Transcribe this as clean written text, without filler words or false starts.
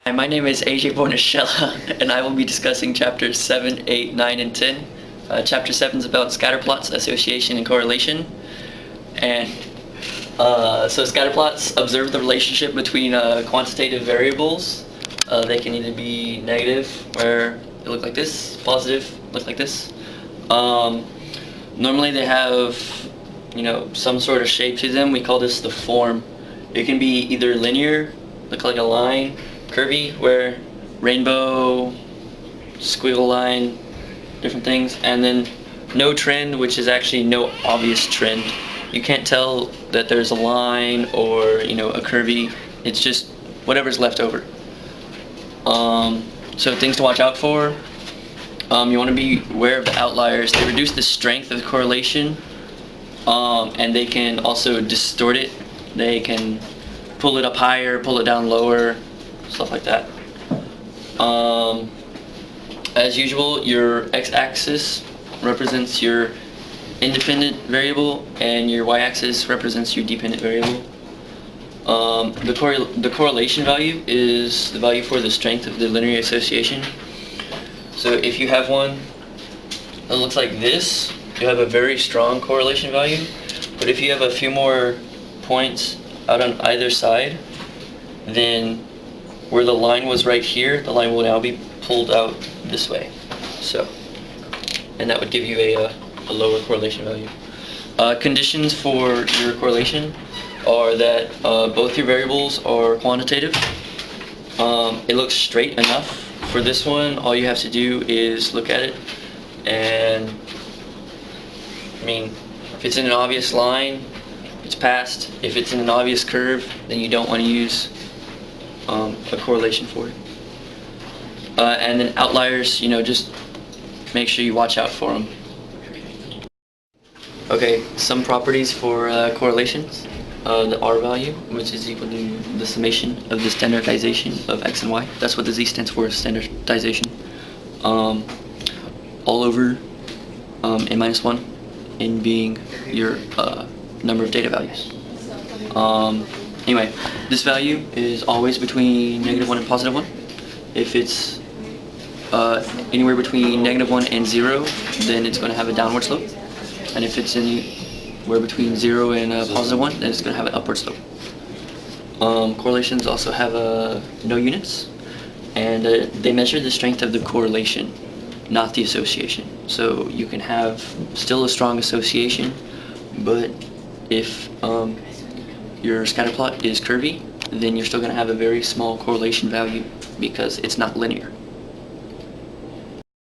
Hi, my name is AJ Bonachella, and I will be discussing chapters 7, 8, 9, and 10. Chapter 7 is about scatterplots, association, and correlation. And so scatterplots observe the relationship between quantitative variables. They can either be negative, where they look like this, positive, look like this. Normally they have, some sort of shape to them. We call this the form. It can be either linear, look like a line, curvy, where rainbow, squiggle line, different things, and then no trend, which is actually no obvious trend. You can't tell that there's a line or a curvy. It's just whatever's left over. So things to watch out for. You want to be aware of the outliers. They reduce the strength of the correlation, and they can also distort it. They can pull it up higher, pull it down lower, stuff like that. As usual, your x-axis represents your independent variable and your y-axis represents your dependent variable. The correlation value is the value for the strength of the linear association. So if you have one that looks like this, you have a very strong correlation value. But if you have a few more points out on either side, then where the line was right here, the line will now be pulled out this way. So, and that would give you a lower correlation value. Conditions for your correlation are that both your variables are quantitative. It looks straight enough. For this one, all you have to do is look at it, and if it's in an obvious line, it's passed. If it's in an obvious curve, then you don't want to use a correlation for it. And then outliers, just make sure you watch out for them. Okay, some properties for correlations. The R value, which is equal to the summation of the standardization of x and y. That's what the Z stands for, standardization. All over n minus 1, n being your number of data values. Anyway, this value is always between -1 and +1. If it's anywhere between -1 and 0, then it's going to have a downward slope. And if it's anywhere between 0 and +1, then it's going to have an upward slope. Correlations also have no units, and they measure the strength of the correlation, not the association. So you can have still a strong association, but if your scatterplot is curvy, then you're still going to have a very small correlation value because it's not linear.